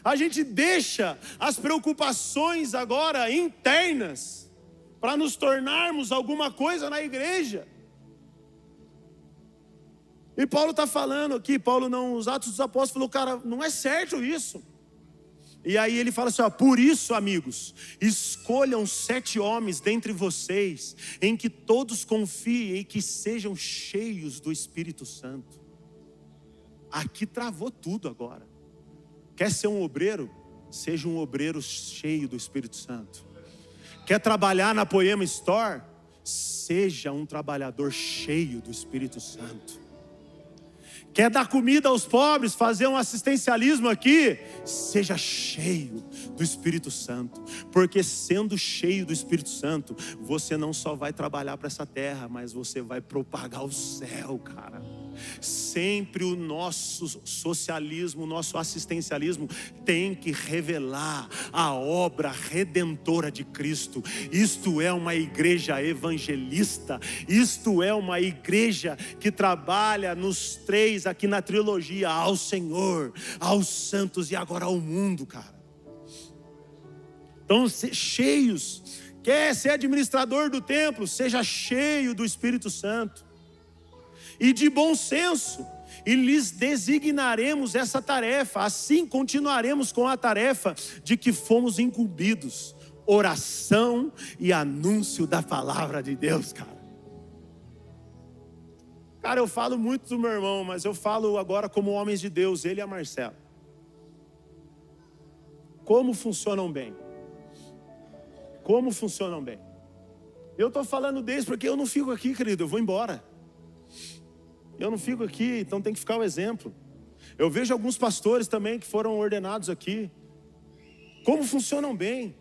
a gente deixa as preocupações agora internas, para nos tornarmos alguma coisa na igreja. E Paulo está falando aqui, Paulo não, os Atos dos Apóstolos falou, cara, não é certo isso. E aí ele fala assim, ó, por isso, amigos, escolham 7 homens dentre vocês, em que todos confiem e que sejam cheios do Espírito Santo. Aqui travou tudo agora. Quer ser um obreiro? Seja um obreiro cheio do Espírito Santo. Quer trabalhar na Poema Store? Seja um trabalhador cheio do Espírito Santo. Quer dar comida aos pobres, fazer um assistencialismo aqui? Seja cheio do Espírito Santo. Porque sendo cheio do Espírito Santo, você não só vai trabalhar para essa terra, mas você vai propagar o céu, cara. Sempre o nosso socialismo, o nosso assistencialismo tem que revelar a obra redentora de Cristo. Isto é uma igreja evangelista. Isto é uma igreja que trabalha nos três aqui na trilogia: ao Senhor, aos santos e agora ao mundo, cara. Então, cheios. Quer ser administrador do templo? Seja cheio do Espírito Santo e de bom senso, e lhes designaremos essa tarefa. Assim continuaremos com a tarefa de que fomos incumbidos: oração e anúncio da palavra de Deus, cara. Cara, eu falo muito do meu irmão, mas eu falo agora como homens de Deus, ele e a Marcela. Como funcionam bem? Como funcionam bem? Eu estou falando deles porque eu não fico aqui, querido, eu vou embora. Eu não fico aqui, então tem que ficar o exemplo. Eu vejo alguns pastores também que foram ordenados aqui. Como funcionam bem?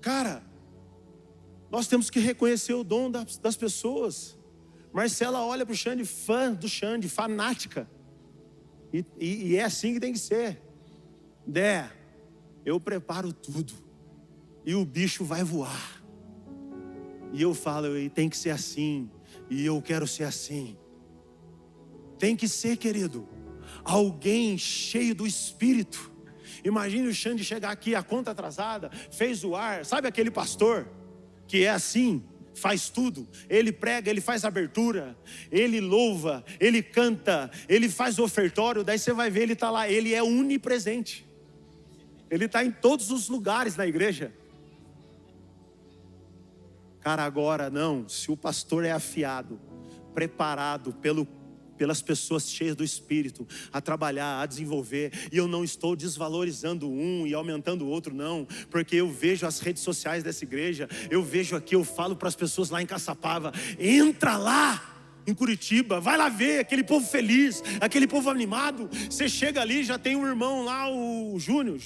Cara, nós temos que reconhecer o dom das pessoas. Marcela olha para o Xande, fã do Xande, fanática. E é assim que tem que ser. Eu preparo tudo. E o bicho vai voar. E eu falo, e tem que ser assim. E eu quero ser assim. Tem que ser, querido, alguém cheio do Espírito. Imagine o Xande chegar aqui, a conta atrasada, fez o ar. Sabe aquele pastor que é assim, faz tudo? Ele prega, ele faz abertura, ele louva, ele canta, ele faz ofertório. Daí você vai ver, ele está lá, ele é onipresente. Ele está em todos os lugares na igreja. Cara, agora não, se o pastor é afiado, preparado pelas pessoas cheias do Espírito, a trabalhar, a desenvolver, e eu não estou desvalorizando um e aumentando o outro, não, porque eu vejo as redes sociais dessa igreja, eu vejo aqui, eu falo para as pessoas lá em Caçapava: entra lá em Curitiba, vai lá ver aquele povo feliz, aquele povo animado. Você chega ali, já tem um irmão lá, o Júlio,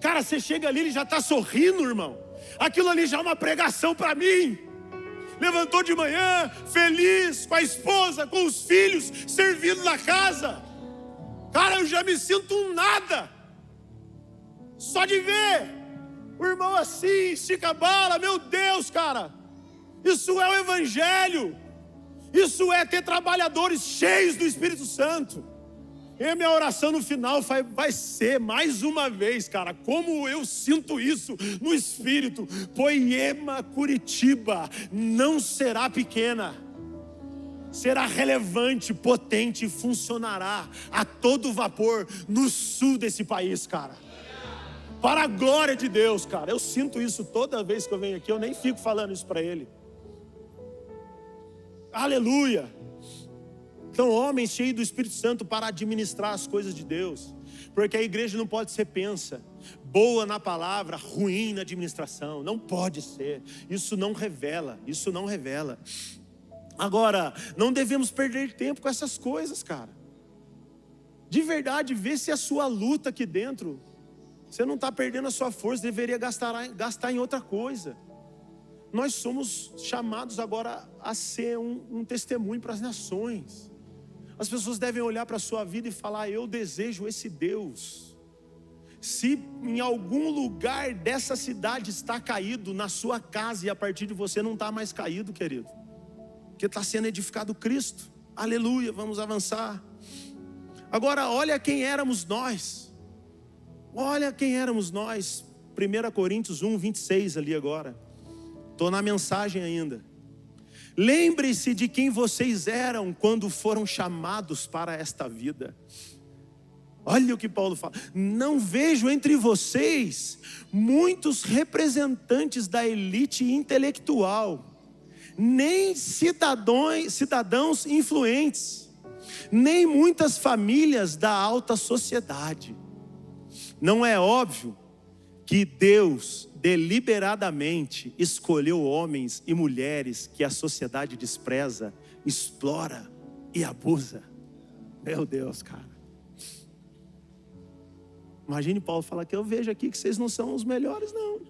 cara, você chega ali, ele já está sorrindo, irmão. Aquilo ali já é uma pregação para mim. Levantou de manhã, feliz, com a esposa, com os filhos, servindo na casa. Cara, eu já me sinto um nada. Só de ver o irmão assim, estica a bala, meu Deus, cara. Isso é o Evangelho. Isso é ter trabalhadores cheios do Espírito Santo. E a minha oração no final vai ser, mais uma vez, cara, como eu sinto isso no Espírito: Poema Curitiba não será pequena, será relevante, potente e funcionará a todo vapor no sul desse país, cara. Para a glória de Deus, cara. Eu sinto isso toda vez que eu venho aqui, eu nem fico falando isso para ele. Aleluia. Então, homens cheios do Espírito Santo para administrar as coisas de Deus. Porque a igreja não pode ser pensa, boa na palavra, ruim na administração. Não pode ser. Isso não revela. Agora, não devemos perder tempo com essas coisas, cara. De verdade, vê se a sua luta aqui dentro, você não está perdendo a sua força, deveria gastar em outra coisa. Nós somos chamados agora a ser um testemunho para as nações. As pessoas devem olhar para a sua vida e falar: eu desejo esse Deus. Se em algum lugar dessa cidade está caído, na sua casa, e a partir de você não está mais caído, querido, porque está sendo edificado Cristo. Aleluia, vamos avançar. Agora, olha quem éramos nós. Olha quem éramos nós. 1 Coríntios 1, 26 ali agora. Estou na mensagem ainda. Lembre-se de quem vocês eram quando foram chamados para esta vida. Olha o que Paulo fala: não vejo entre vocês muitos representantes da elite intelectual, nem cidadãos influentes, nem muitas famílias da alta sociedade. Não é óbvio que Deus deliberadamente escolheu homens e mulheres que a sociedade despreza, explora e abusa. Meu Deus, cara. Imagine Paulo falar que eu vejo aqui que vocês não são os melhores, não.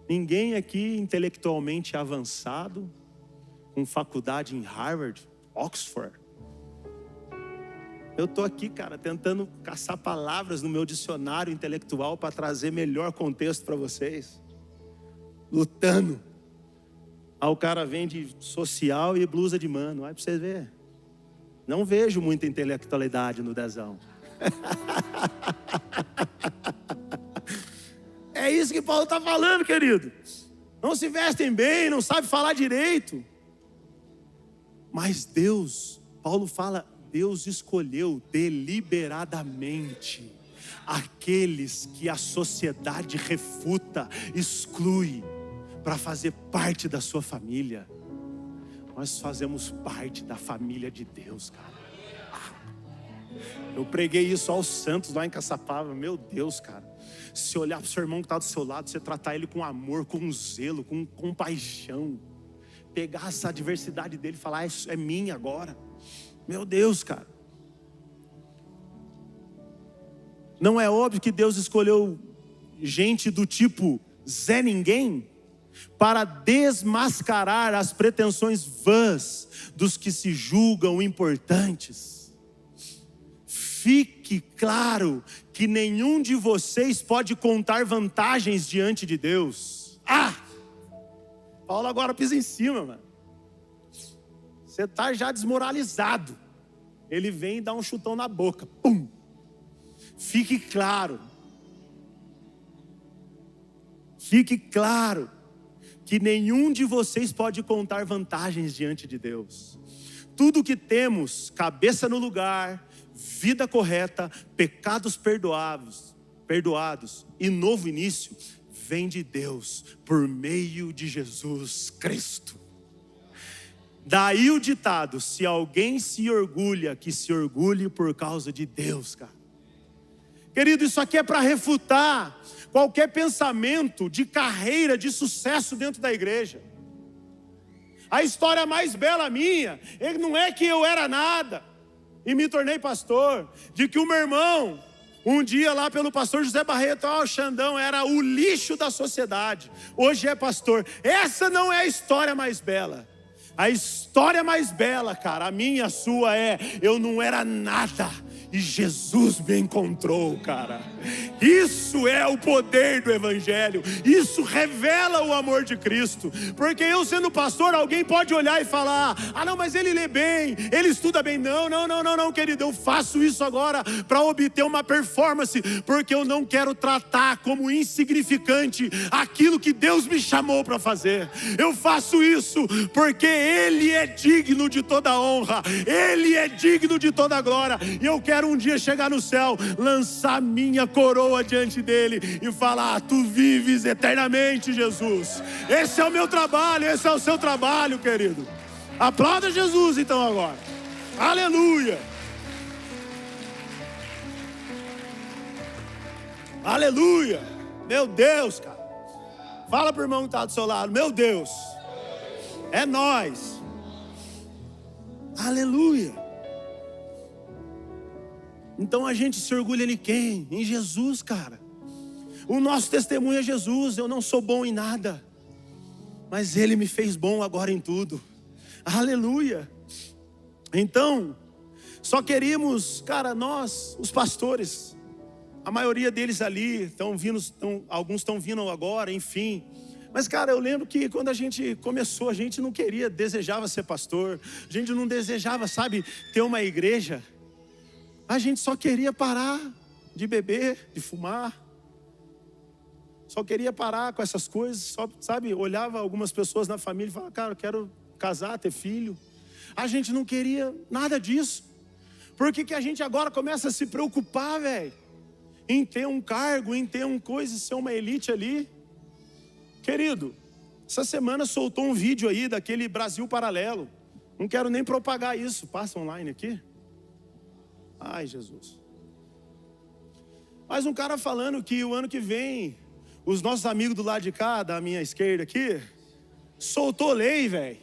Ninguém aqui intelectualmente avançado, com faculdade em Harvard, Oxford. Eu estou aqui, cara, tentando caçar palavras no meu dicionário intelectual para trazer melhor contexto para vocês. Lutando. Aí o cara vem de social e blusa de mano. Vai para vocês verem. Não vejo muita intelectualidade no Dezão. É isso que Paulo está falando, querido. Não se vestem bem, não sabe falar direito. Mas Deus, Paulo fala, Deus escolheu deliberadamente aqueles que a sociedade refuta, exclui, para fazer parte da sua família. Nós fazemos parte da família de Deus, cara. Eu preguei isso aos santos lá em Caçapava. Meu Deus, cara. Se olhar para o seu irmão que está do seu lado, você tratar ele com amor, com zelo, com compaixão. Pegar essa diversidade dele e falar, isso é minha agora. Meu Deus, cara. Não é óbvio que Deus escolheu gente do tipo Zé Ninguém para desmascarar as pretensões vãs dos que se julgam importantes. Fique claro que nenhum de vocês pode contar vantagens diante de Deus. Paulo agora pisa em cima, mano. Você está já desmoralizado. Ele vem e dá um chutão na boca. Pum! Fique claro. Fique claro que nenhum de vocês pode contar vantagens diante de Deus. Tudo que temos, cabeça no lugar, vida correta, pecados perdoados e novo início, vem de Deus por meio de Jesus Cristo. Daí o ditado, se alguém se orgulha, que se orgulhe por causa de Deus, cara. Querido, isso aqui é para refutar qualquer pensamento de carreira, de sucesso dentro da igreja. A história mais bela minha, não é que eu era nada e me tornei pastor, de que o meu irmão, um dia lá pelo pastor José Barreto, o Xandão era o lixo da sociedade, hoje é pastor. Essa não é a história mais bela. A história mais bela, cara, a minha, a sua é, eu não era nada e Jesus me encontrou, cara. Isso é o poder do evangelho. Isso revela o amor de Cristo. Porque eu sendo pastor, alguém pode olhar e falar, não, mas ele lê bem, ele estuda bem. Não, querido, eu faço isso agora para obter uma performance, porque eu não quero tratar como insignificante aquilo que Deus me chamou para fazer. Eu faço isso porque Ele é digno de toda honra, Ele é digno de toda glória. E eu quero um dia chegar no céu, lançar minha coroa diante dele e falar, tu vives eternamente, Jesus. Esse é o meu trabalho, esse é o seu trabalho, querido. Aplauda Jesus então agora. Aleluia. Aleluia. Meu Deus, cara. Fala pro irmão que está do seu lado, meu Deus, é nós. Aleluia. Então a gente se orgulha em quem? Em Jesus, cara. O nosso testemunho é Jesus. Eu não sou bom em nada, mas Ele me fez bom agora em tudo. Aleluia. Então, só queríamos, cara, nós, os pastores, a maioria deles ali estão vindo, alguns estão vindo agora, enfim. Mas, cara, eu lembro que quando a gente começou, a gente não queria, desejava ser pastor. A gente não desejava, sabe, ter uma igreja. A gente só queria parar de beber, de fumar. Só queria parar com essas coisas. Só, sabe, olhava algumas pessoas na família e falava, cara, eu quero casar, ter filho. A gente não queria nada disso. Por que a gente agora começa a se preocupar, velho? Em ter um cargo, em ter uma coisa, ser uma elite ali. Querido, essa semana soltou um vídeo aí daquele Brasil Paralelo. Não quero nem propagar isso. Passa online aqui. Ai, Jesus. Mas um cara falando que o ano que vem os nossos amigos do lado de cá, da minha esquerda aqui, soltou lei, velho.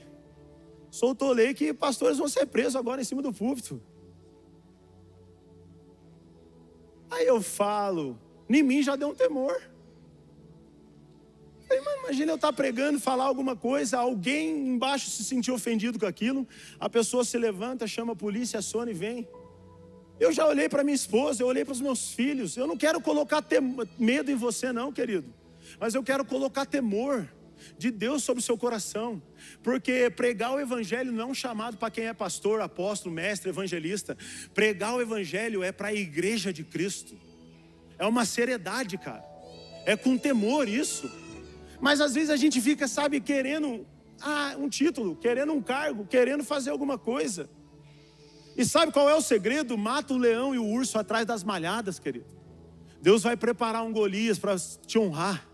Soltou lei que pastores vão ser presos agora em cima do púlpito. Aí eu falo, em mim já deu um temor. Falei, mano, imagina eu estar pregando, falar alguma coisa, alguém embaixo se sentir ofendido com aquilo, a pessoa se levanta, chama a polícia, aciona e vem. Eu já olhei para minha esposa, eu olhei para os meus filhos. Eu não quero colocar medo em você não, querido, mas eu quero colocar temor de Deus sobre o seu coração, porque pregar o evangelho não é um chamado para quem é pastor, apóstolo, mestre, evangelista. Pregar o evangelho é para a igreja de Cristo. É uma seriedade, cara, é com temor isso. Mas às vezes a gente fica, sabe, querendo um título, querendo um cargo, querendo fazer alguma coisa. E sabe qual é o segredo? Mata o leão e o urso atrás das malhadas, querido. Deus vai preparar um Golias para te honrar.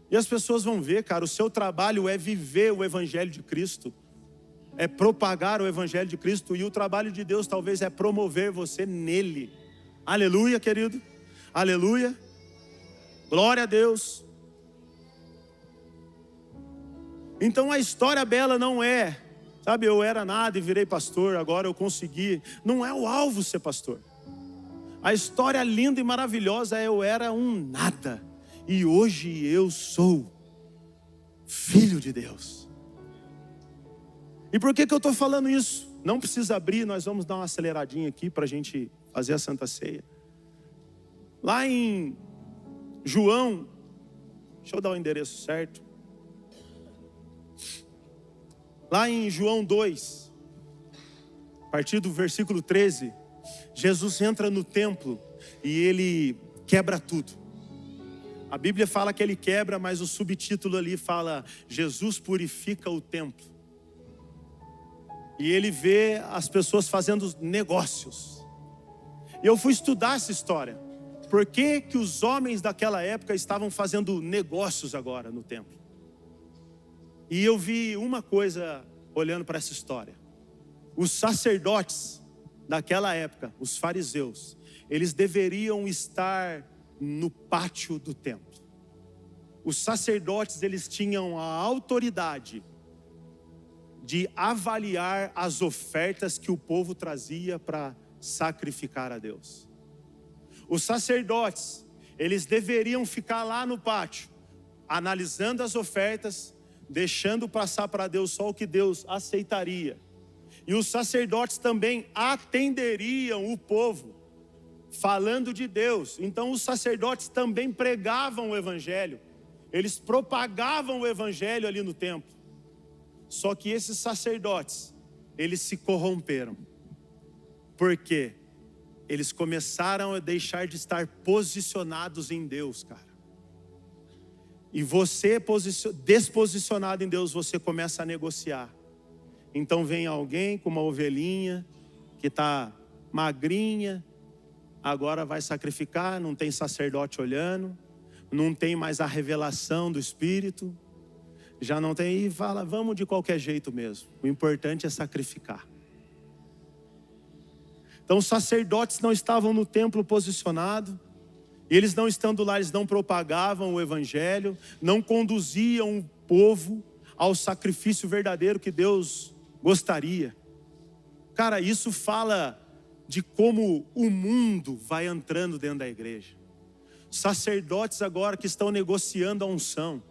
E as pessoas vão ver, cara, o seu trabalho é viver o evangelho de Cristo. É propagar o evangelho de Cristo. E o trabalho de Deus talvez é promover você nele. Aleluia, querido. Aleluia. Glória a Deus. Então a história bela não é, sabe, eu era nada e virei pastor, agora eu consegui. Não é o alvo ser pastor. A história linda e maravilhosa é eu era um nada e hoje eu sou filho de Deus. E por que eu estou falando isso? Não precisa abrir, nós vamos dar uma aceleradinha aqui para a gente fazer a Santa Ceia. Lá em João, deixa eu dar o endereço certo. Lá em João 2, a partir do versículo 13, Jesus entra no templo e ele quebra tudo. A Bíblia fala que ele quebra, mas o subtítulo ali fala: Jesus purifica o templo. E ele vê as pessoas fazendo negócios. E eu fui estudar essa história. Por que que os homens daquela época estavam fazendo negócios agora no templo? E eu vi uma coisa olhando para essa história. Os sacerdotes daquela época, os fariseus, eles deveriam estar no pátio do templo. Os sacerdotes, eles tinham a autoridade de avaliar as ofertas que o povo trazia para sacrificar a Deus. Os sacerdotes, eles deveriam ficar lá no pátio, analisando as ofertas, deixando passar para Deus só o que Deus aceitaria. E os sacerdotes também atenderiam o povo, falando de Deus. Então os sacerdotes também pregavam o evangelho. Eles propagavam o evangelho ali no templo. Só que esses sacerdotes, eles se corromperam. Por quê? Eles começaram a deixar de estar posicionados em Deus, cara. E você desposicionado em Deus, você começa a negociar. Então vem alguém com uma ovelhinha que está magrinha, agora vai sacrificar, não tem sacerdote olhando, não tem mais a revelação do Espírito, já não tem, e fala, vamos de qualquer jeito mesmo. O importante é sacrificar. Então os sacerdotes não estavam no templo posicionado. E eles não estando lá, eles não propagavam o evangelho, não conduziam o povo ao sacrifício verdadeiro que Deus gostaria. Cara, isso fala de como o mundo vai entrando dentro da igreja. Sacerdotes agora que estão negociando a unção.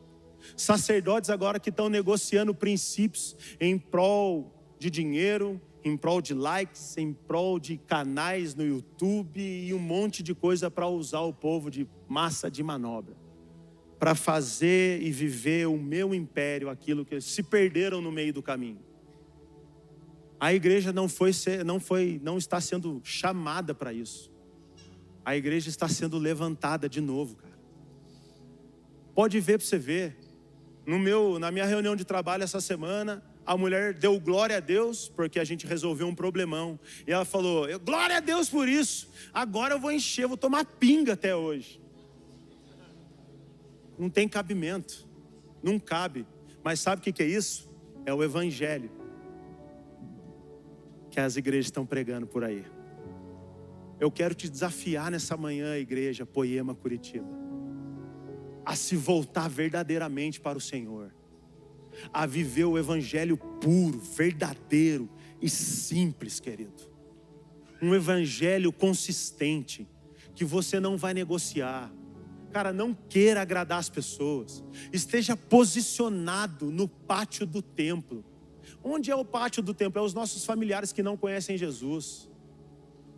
Sacerdotes agora que estão negociando princípios em prol de dinheiro, em prol de likes, em prol de canais no YouTube e um monte de coisa para usar o povo de massa de manobra, para fazer e viver o meu império, aquilo que se perderam no meio do caminho. A igreja não está sendo chamada para isso. A igreja está sendo levantada de novo, cara. Pode ver para você ver. Na minha reunião de trabalho essa semana, a mulher deu glória a Deus, porque a gente resolveu um problemão. E ela falou, glória a Deus por isso. Agora eu vou encher, vou tomar pinga até hoje. Não tem cabimento. Não cabe. Mas sabe o que é isso? É o evangelho que as igrejas estão pregando por aí. Eu quero te desafiar nessa manhã, igreja Poema Curitiba. a se voltar verdadeiramente para o Senhor, a viver o evangelho puro, verdadeiro e simples, querido. Um evangelho consistente, que você não vai negociar. Cara, não queira agradar as pessoas. Esteja posicionado no pátio do templo. Onde é o pátio do templo? É os nossos familiares que não conhecem Jesus.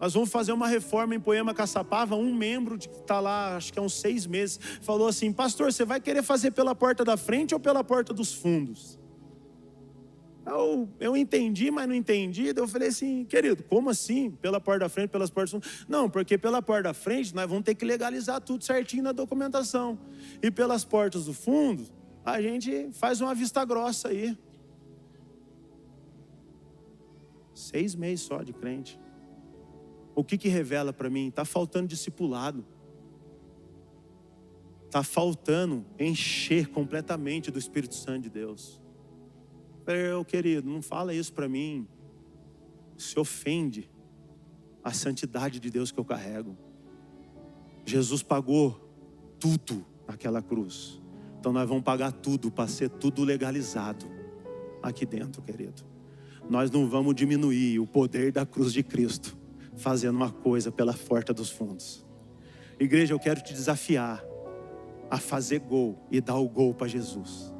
Nós vamos fazer uma reforma em Poema Caçapava. Um membro que está lá, acho que há uns 6 meses, falou assim: pastor, você vai querer fazer pela porta da frente ou pela porta dos fundos? Eu entendi, mas não entendi. Eu falei assim: querido, como assim? Pela porta da frente, pelas portas dos fundos? Não, porque pela porta da frente nós vamos ter que legalizar tudo certinho na documentação. E pelas portas do fundo, a gente faz uma vista grossa aí. 6 meses só de crente. O que revela para mim? Está faltando discipulado. Está faltando encher completamente do Espírito Santo de Deus. Querido, não fala isso para mim. Se ofende a santidade de Deus que eu carrego. Jesus pagou tudo naquela cruz. Então nós vamos pagar tudo para ser tudo legalizado aqui dentro, querido. Nós não vamos diminuir o poder da cruz de Cristo fazendo uma coisa pela porta dos fundos. Igreja, eu quero te desafiar a fazer gol e dar o gol para Jesus,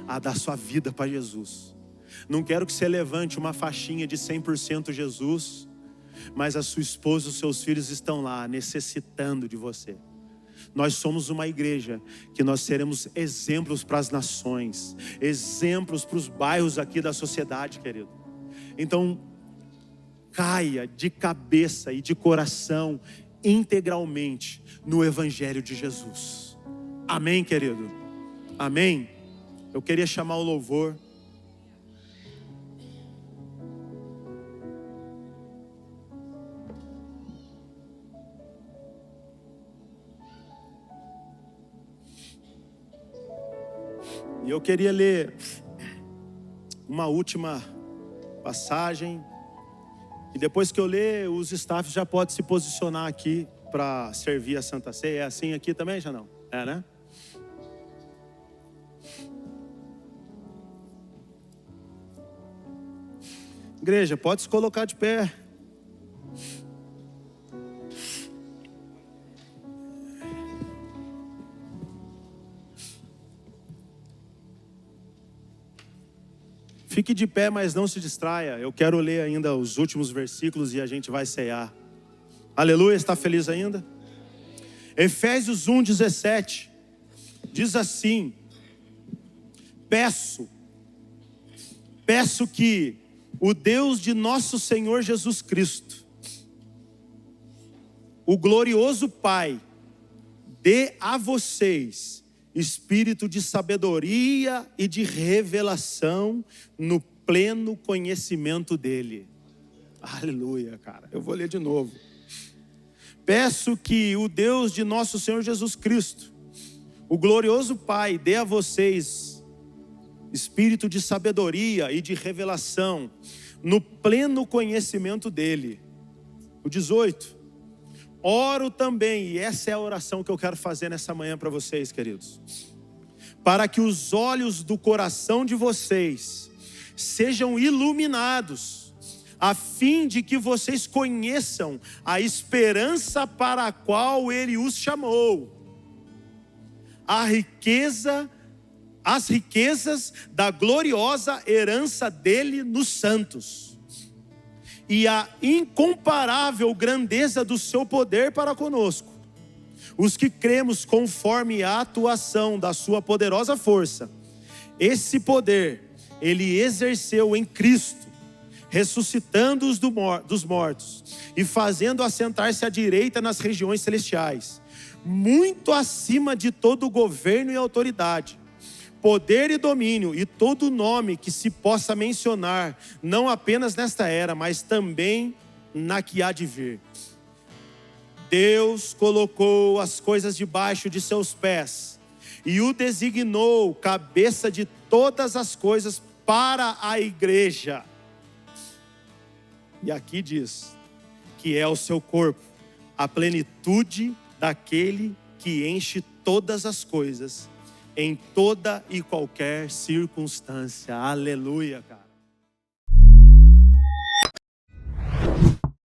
a dar sua vida para Jesus. Não quero que você levante uma faixinha de 100% Jesus, mas a sua esposa e os seus filhos estão lá necessitando de você. Nós somos uma igreja que nós seremos exemplos para as nações, exemplos para os bairros aqui da sociedade, querido. Então, caia de cabeça e de coração integralmente no Evangelho de Jesus. Amém, querido? Amém? Eu queria chamar o louvor. E eu queria ler uma última passagem. E depois que eu ler, os staffs já podem se posicionar aqui para servir a Santa Ceia. É assim aqui também, já não? É, né? Igreja, pode se colocar de pé. Fique de pé, mas não se distraia. Eu quero ler ainda os últimos versículos e a gente vai ceiar. Aleluia, está feliz ainda? Efésios 1:17 diz assim: Peço que o Deus de nosso Senhor Jesus Cristo, o glorioso Pai, dê a vocês espírito de sabedoria e de revelação no pleno conhecimento dele. Aleluia, cara. Eu vou ler de novo. Peço que o Deus de nosso Senhor Jesus Cristo, o glorioso Pai, dê a vocês espírito de sabedoria e de revelação no pleno conhecimento dele. O 18. Oro também, e essa é a oração que eu quero fazer nessa manhã para vocês, queridos, para que os olhos do coração de vocês sejam iluminados, a fim de que vocês conheçam a esperança para a qual ele os chamou, as riquezas da gloriosa herança dele nos santos, e a incomparável grandeza do seu poder para conosco, os que cremos conforme a atuação da sua poderosa força. Esse poder ele exerceu em Cristo, ressuscitando-os dos mortos e fazendo assentar-se à direita nas regiões celestiais, muito acima de todo governo e autoridade, poder e domínio e todo nome que se possa mencionar, não apenas nesta era, mas também na que há de vir. Deus colocou as coisas debaixo de seus pés e o designou cabeça de todas as coisas para a igreja. E aqui diz que é o seu corpo, a plenitude daquele que enche todas as coisas, em toda e qualquer circunstância. Aleluia, cara.